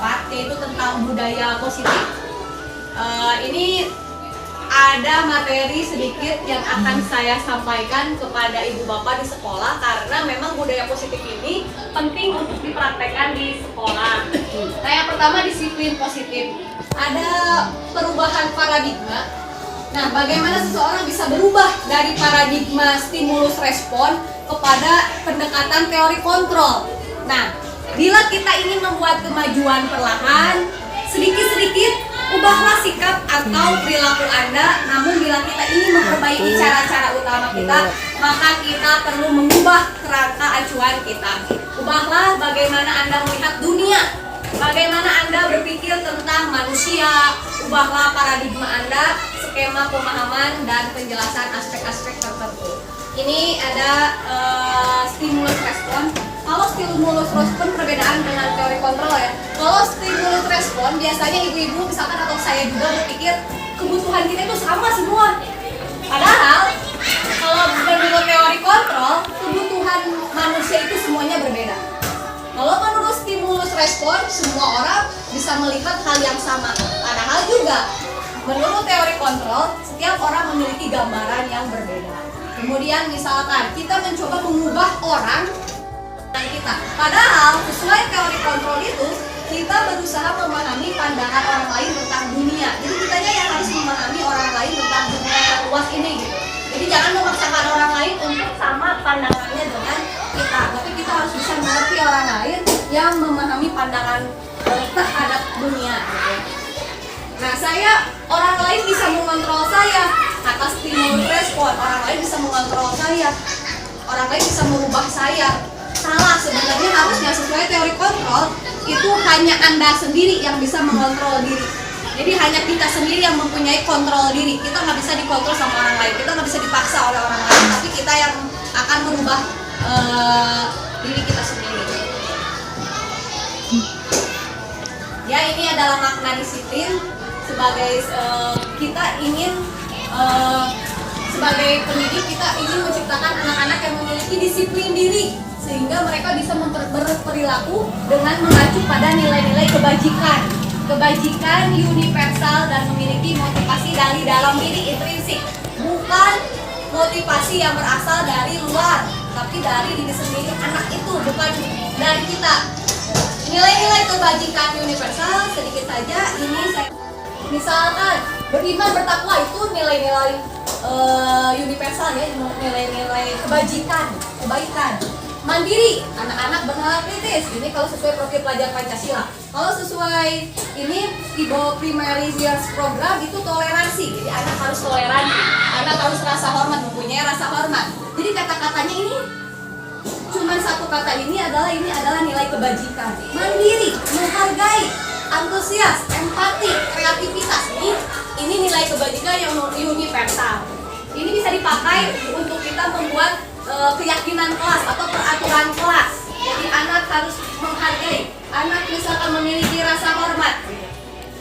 4, yaitu tentang budaya positif. Ini ada materi sedikit yang akan saya sampaikan kepada ibu bapak di sekolah, karena memang budaya positif ini penting untuk dipraktekkan di sekolah. Nah, yang pertama disiplin positif. Ada perubahan paradigma. Nah, bagaimana seseorang bisa berubah dari paradigma stimulus respon kepada pendekatan teori kontrol. Nah, bila kita ingin membuat kemajuan perlahan, sedikit-sedikit ubahlah sikap atau perilaku Anda. Namun bila kita ingin memperbaiki cara-cara utama kita, maka kita perlu mengubah kerangka acuan kita. Ubahlah bagaimana Anda melihat dunia, bagaimana Anda berpikir tentang manusia. Ubahlah paradigma Anda, skema pemahaman dan penjelasan aspek-aspek tertentu. Ini ada stimulus respon. Kalau stimulus respon perbedaan dengan teori kontrol ya. Kalau stimulus respon biasanya ibu-ibu misalkan atau saya juga berpikir kebutuhan kita itu sama semua. Padahal kalau menurut teori kontrol, kebutuhan manusia itu semuanya berbeda. Kalau menurut stimulus respon, semua orang bisa melihat hal yang sama. Padahal juga menurut teori kontrol, setiap orang memiliki gambaran yang berbeda. Kemudian misalkan kita mencoba mengubah orang kita. Padahal sesuai teori kontrol itu kita berusaha memahami pandangan orang lain tentang dunia. Jadi kitanya yang harus memahami orang lain tentang dunia yang luas ini gitu. Jadi jangan memaksakan orang lain untuk sama pandangannya dengan kita. Tapi kita harus bisa mengerti orang lain yang memahami pandangan terhadap dunia gitu. Nah, orang lain bisa mengontrol saya atas stimulus respon. Orang lain bisa mengontrol saya. Orang lain bisa merubah saya. Salah, sebenarnya harusnya sesuai teori kontrol itu hanya Anda sendiri yang bisa mengontrol diri. Jadi hanya kita sendiri yang mempunyai kontrol diri. Kita nggak bisa dikontrol sama orang lain. Kita nggak bisa dipaksa oleh orang lain. Tapi kita yang akan merubah diri kita sendiri. Ya, ini adalah makna disiplin sebagai kita ingin sebagai pendidik kita ingin menciptakan anak-anak yang memiliki disiplin diri, sehingga mereka bisa berperilaku dengan mengacu pada nilai-nilai kebajikan universal dan memiliki motivasi dari dalam diri intrinsik, bukan motivasi yang berasal dari luar, tapi dari diri sendiri anak itu, bukan dari kita. Nilai-nilai kebajikan universal sedikit saja ini saya misalkan beriman bertakwa itu nilai-nilai universal ya, nilai-nilai kebaikan. Mandiri, anak-anak bernalar kritis. Ini kalau sesuai profil pelajar Pancasila. Kalau sesuai ini Ibo Primary Years Program itu toleransi. Jadi anak harus toleransi, anak harus rasa hormat, mempunyai rasa hormat. Jadi kata-katanya ini cuma satu kata ini adalah nilai kebajikan. Mandiri, menghargai, antusias, empati, kreativitas. Ini nilai kebajikan yang universal. Ini bisa dipakai untuk kita membuat keyakinan kelas atau peraturan kelas. Jadi anak harus menghargai, anak misalkan memiliki rasa hormat.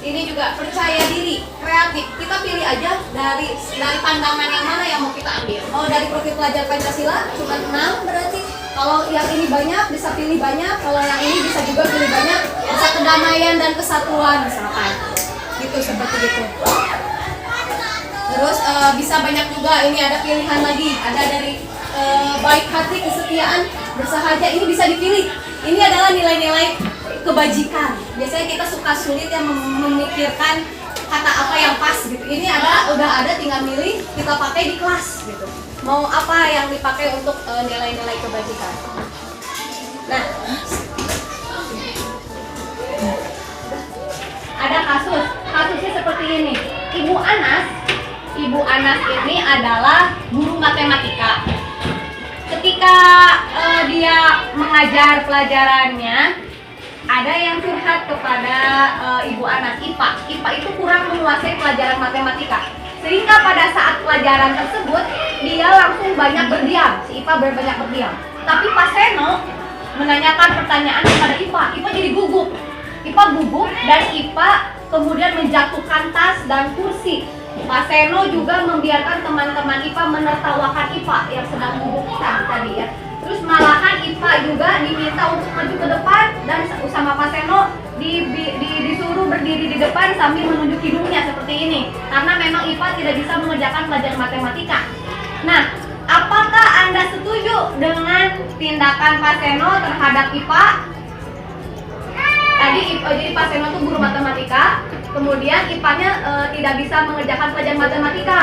Ini juga percaya diri, kreatif. Kita pilih aja dari pandangan yang mana yang mau kita ambil. Mau dari profil pelajar Pancasila cuma 6 berarti. Kalau yang ini banyak bisa pilih banyak, kalau yang ini bisa juga pilih banyak. Bisa kedamaian dan kesatuan misalkan. Gitu, seperti itu. Terus bisa banyak juga, ini ada pilihan lagi. Ada dari baik hati, kesetiaan, bersahaja, ini bisa dipilih. Ini adalah nilai-nilai kebajikan. Biasanya kita suka sulit yang memikirkan kata apa yang pas gitu. Ini udah ada, tinggal milih, kita pakai di kelas gitu. Mau apa yang dipakai untuk nilai-nilai kebajikan. Nah, ada kasusnya seperti ini. Ibu Anas ini adalah guru matematika. Ketika dia mengajar pelajarannya, ada yang curhat kepada Ibu Anas, IPA itu kurang menguasai pelajaran matematika. Sehingga pada saat pelajaran tersebut, dia langsung banyak berdiam, si IPA banyak berdiam. Tapi Pak Seno menanyakan pertanyaan kepada IPA jadi gugup. IPA gugup dan IPA kemudian menjatuhkan tas dan kursi. Pak Seno juga membiarkan teman-teman IPA menertawakan IPA yang sedang gugup tadi ya. Terus malahan IPA juga diminta untuk maju ke depan dan sama Pak Seno di depan sambil menunjuk hidungnya seperti ini, karena memang IPA tidak bisa mengerjakan pelajaran matematika. Nah, apakah Anda setuju dengan tindakan Pak Seno terhadap IPA? Tadi jadi Pak Seno itu guru matematika, kemudian IPA-nya tidak bisa mengerjakan pelajaran matematika.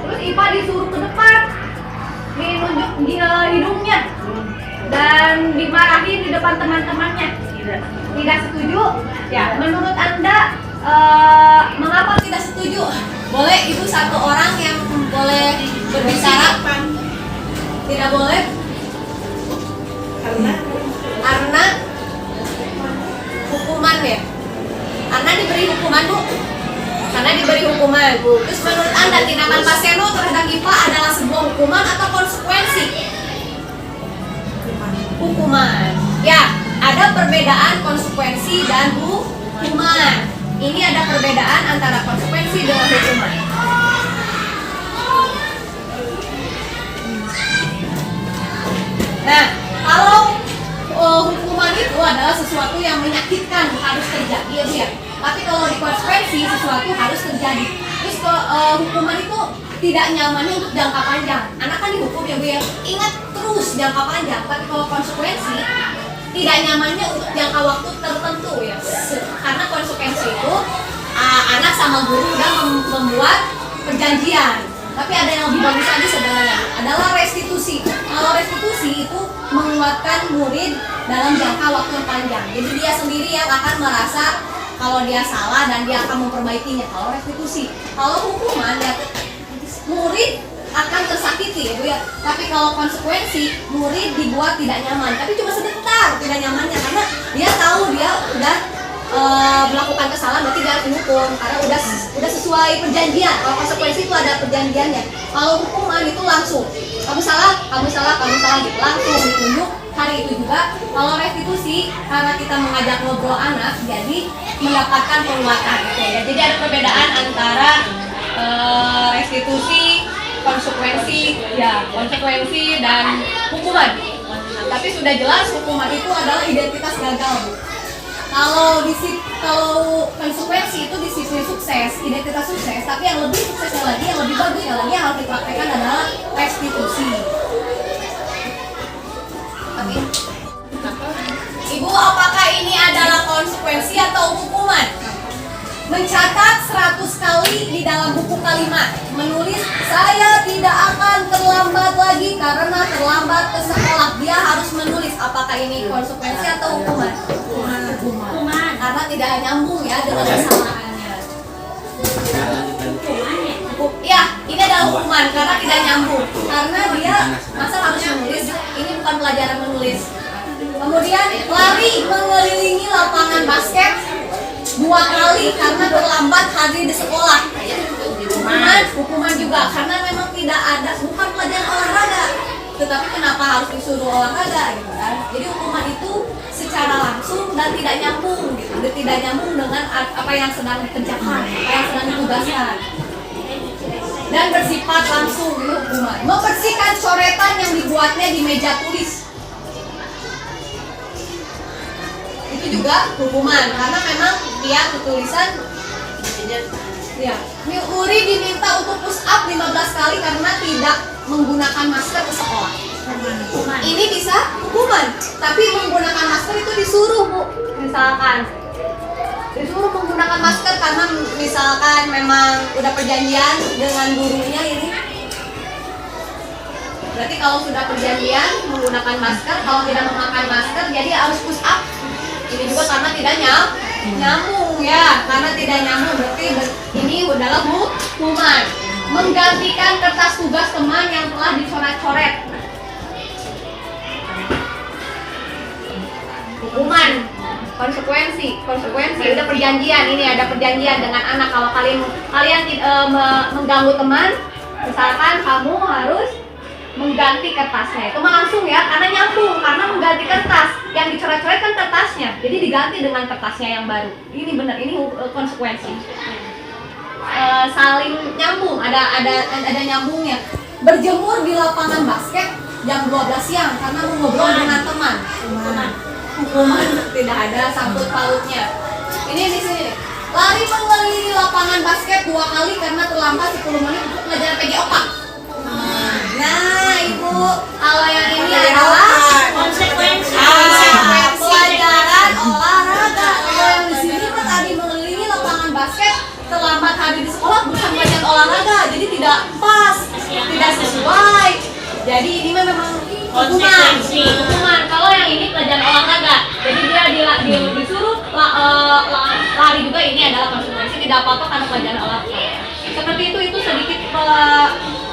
Terus IPA disuruh ke depan, menunjuk hidungnya, dan dimarahin di depan teman-temannya. Tidak setuju? Ya, menurut Anda mengapa tidak setuju? Boleh Ibu satu orang yang boleh berbicara? Tidak boleh? Karena hukuman ya? Karena diberi hukuman, Bu? Karena diberi hukuman. Terus menurut Anda tindakan Pak Seno terhadap IPA adalah sebuah hukuman atau konsekuensi? Hukuman. Ya, ada perbedaan konsekuensi dan hukuman. Ini ada perbedaan antara konsekuensi dengan hukuman. Nah, kalau hukuman itu adalah sesuatu yang menyakitkan harus terjadi ya Bu ya. Tapi kalau di konsekuensi sesuatu harus terjadi. Terus hukuman itu tidak nyamannya untuk jangka panjang. Anak kan dihukum ya Bu ya. Ingat terus jangka panjang. Tapi kalau konsekuensi tidak nyamannya untuk jangka waktu tertentu ya. Karena konsekuensi itu anak sama guru udah membuat perjanjian. Tapi ada yang lebih bagus lagi sebenarnya, adalah restitusi. Kalau restitusi itu menguatkan murid dalam jangka waktu yang panjang. Jadi dia sendiri yang akan merasa kalau dia salah dan dia akan memperbaikinya. Kalau restitusi, kalau hukuman ya murid akan tersakiti ya Bu ya. Tapi kalau konsekuensi, murid dibuat tidak nyaman. Tapi cuma sebentar tidak nyamannya karena dia tahu dia udah melakukan kesalahan, berarti dia harus dihukum karena udah sesuai perjanjian. Kalau konsekuensi itu ada perjanjiannya. Kalau hukuman itu langsung, kamu salah gitu, langsung ditunjuk hari itu juga. Kalau restitusi karena kita mengajak ngobrol anak, jadi mendapatkan penguatan gitu ya. Jadi ada perbedaan antara restitusi, konsekuensi dan hukuman. Tapi sudah jelas hukuman itu adalah identitas gagal Bu. Kalau konsekuensi itu di sisi sukses, identitas sukses, tapi yang lebih suksesnya lagi, yang lebih bagusnya lagi yang harus dipraktekkan adalah restitusi. Ibu, apakah ini adalah konsekuensi atau hukuman? Mencatat 100 kali di dalam buku kalimat, menulis saya tidak akan terlambat lagi karena terlambat ke sekolah. Dia harus menulis. Apakah ini konsekuensi atau hukuman? Hukuman. Karena tidak nyambung ya dengan kesalahannya. Ya, ini adalah hukuman karena tidak nyambung. Karena dia masa harus menulis. Ini bukan pelajaran menulis. Kemudian lari mengelilingi lapangan basket 2 kali karena terlambat hadir di sekolah. Hukuman juga karena memang tidak ada, bukan pelajaran olahraga, tetapi kenapa harus disuruh olahraga gitu kan. Jadi hukuman itu secara langsung dan tidak nyambung gitu, tidak nyambung dengan apa yang sedang dikerjakan, apa yang sedang ditugaskan, dan bersifat langsung gitu hukuman. Membersihkan coretan yang dibuatnya di meja tulis, itu juga hukuman karena memang dia tulisan ya. Murid diminta untuk push up 15 kali karena tidak menggunakan masker ke sekolah. Ini bisa hukuman, tapi menggunakan masker itu disuruh Bu. Misalkan disuruh menggunakan masker karena misalkan memang udah perjanjian dengan gurunya ini. Berarti kalau sudah perjanjian menggunakan masker, kalau tidak menggunakan masker jadi harus push up. Ini juga karena tidak nyambung ya, karena tidak nyambung berarti ini adalah hukuman. Menggantikan kertas tugas teman yang telah dicoret-coret. Hukuman. Konsekuensi udah perjanjian, ini ada perjanjian dengan anak. Kalau kalian mengganggu teman, misalkan kamu harus mengganti kertasnya. Itu mah langsung ya, karena nyambung, karena mengganti kertas. Yang dicoret-coret kan kertasnya, jadi diganti dengan kertasnya yang baru. Ini benar, ini konsekuensi. Saling nyambung, ada nyambungnya. Berjemur di lapangan basket jam 12 siang karena mau ngobrol dengan teman. Hukuman tidak ada sangkut pautnya. Ini di sini nih. Lari mengelilingi lapangan basket 2 kali karena terlambat 10 menit untuk pelajaran PJOK. Nah, Ibu, kalau yang ini adalah Konsekuensi. pelajaran olahraga. Kalau yang di sini kan tadi mengelilingi lapangan basket, terlambat hadir di sekolah bukan pelajaran olahraga, jadi tidak pas, tidak sesuai. Jadi ini memang hukuman. Kalau yang ini pelajaran olahraga, jadi dia disuruh lari juga, ini adalah konsekuensi, tidak apa-apa karena pelajaran olahraga. Seperti itu sedikit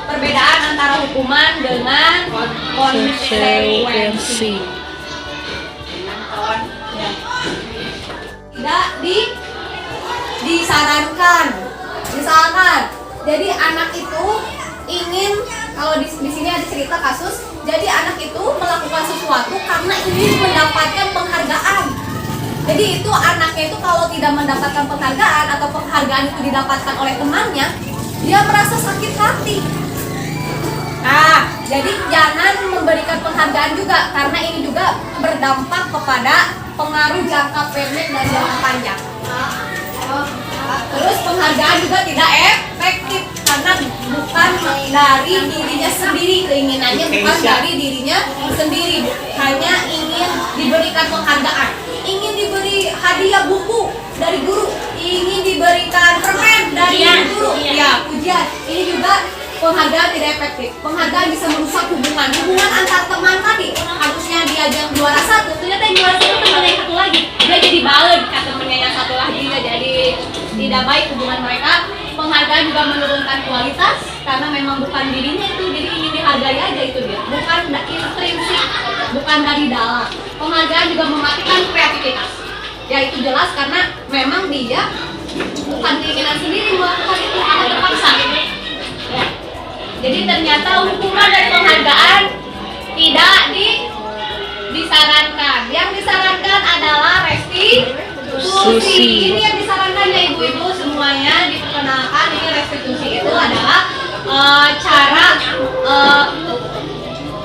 perbedaan antara hukuman dengan konsekuensi. Tidak disarankan. Jadi anak itu ingin, kalau di sini ada cerita kasus, jadi anak itu melakukan sesuatu karena ingin mendapatkan penghargaan. Jadi itu anaknya itu kalau tidak mendapatkan penghargaan atau penghargaan itu didapatkan oleh temannya, dia merasa sakit hati. Jadi jangan memberikan penghargaan juga, karena ini juga berdampak kepada pengaruh jangka pendek dan jangka panjang. Terus penghargaan juga tidak efektif karena bukan dari dirinya sendiri, keinginannya bukan dari dirinya sendiri, hanya ingin diberikan penghargaan, ingin diberi hadiah buku dari guru, ingin diberikan permen dari guru, ya ujian. Ini juga penghargaan tidak efektif. Penghargaan bisa merusak hubungan antar teman tadi. Harusnya dia yang juara 1, ternyata yang juara 1 temannya yang satu lagi, dia jadi balen ke temennya yang satu lagi, dia jadi tidak baik hubungan mereka. Penghargaan juga menurunkan kualitas karena memang bukan dirinya itu, jadi ingin dihargai aja itu dia, bukan intrinsik, bukan dari dalam. Penghargaan juga mematikan kreativitas. Ya itu jelas karena memang dia bukan keinginan sendiri melakukan itu, karena terpaksa. Ya. Jadi ternyata hukuman dan penghargaan tidak disarankan. Yang disarankan adalah restitusi. Ini yang disarankan ya ibu-ibu semuanya, diperkenalkan. Ini restitusi itu adalah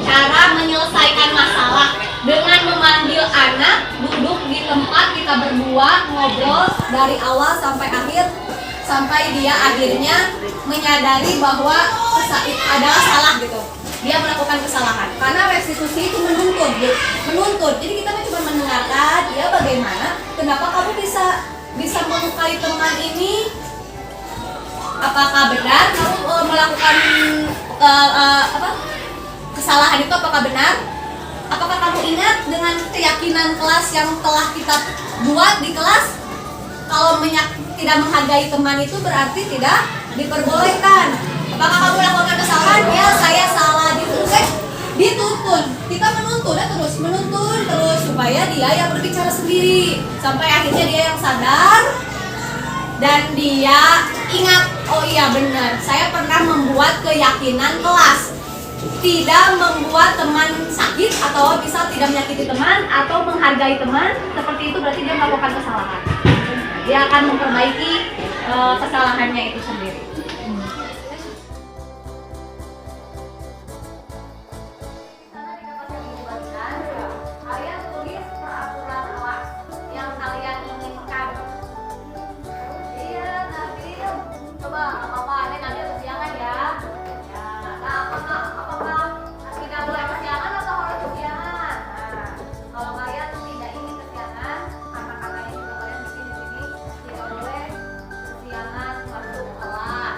cara menyelesaikan masalah dengan memanggil anak, duduk di tempat, kita berdua ngobrol dari awal sampai akhir, sampai dia akhirnya menyadari bahwa adalah salah gitu, dia melakukan kesalahan. Karena restitusi itu menuntut. Jadi kita cuma mendengarkan, ya bagaimana, kenapa kamu bisa melukai teman ini, apakah benar kamu melakukan kesalahan itu, apakah benar, apakah kamu ingat dengan keyakinan kelas yang telah kita buat di kelas, kalau tidak menghargai teman itu berarti tidak diperbolehkan. Apakah kamu melakukan kesalahan? Ya, saya salah. Dituntun. Kita menuntun terus supaya dia yang berbicara sendiri, sampai akhirnya dia yang sadar dan dia ingat, oh iya benar, saya pernah membuat keyakinan kelas tidak membuat teman sakit atau bisa tidak menyakiti teman atau menghargai teman. Seperti itu berarti dia melakukan kesalahan. Dia akan memperbaiki kesalahannya itu sendiri. Kalian tulis peraturan kelas yang kalian inginkan. Iya, Nabil. Coba apa-apa, Nabil kesiangan ya. Nah, apakah tidak boleh kesiangan atau harus kesiangan? Nah, kalau kalian tidak ingin kesiangan, kata-katanya juga kalian bikin di sini, tidak boleh kesiangan masuk kelas.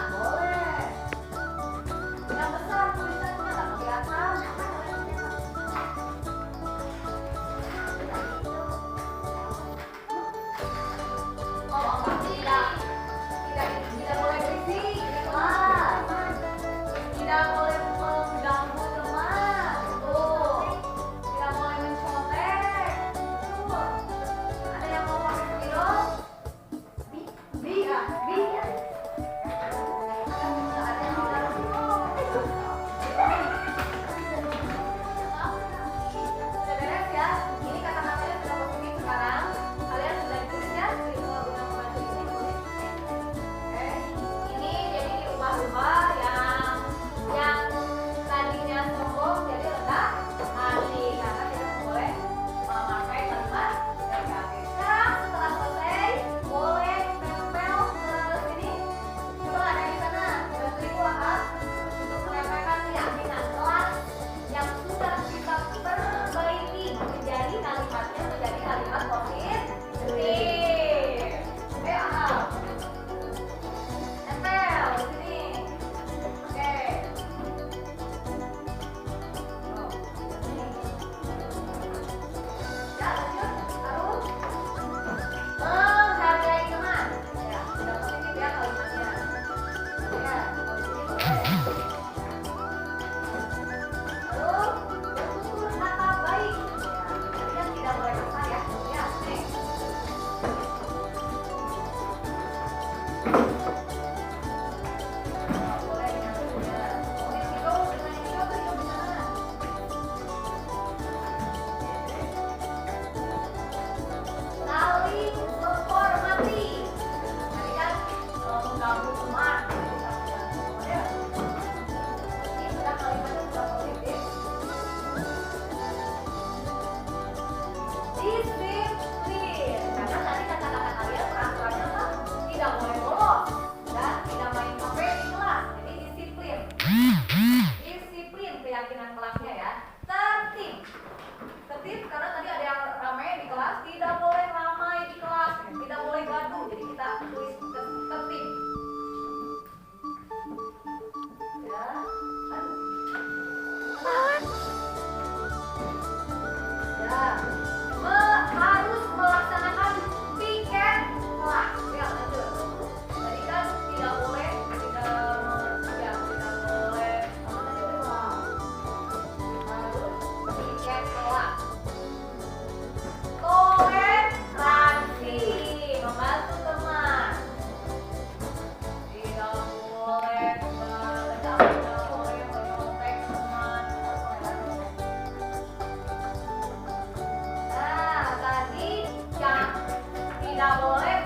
boleh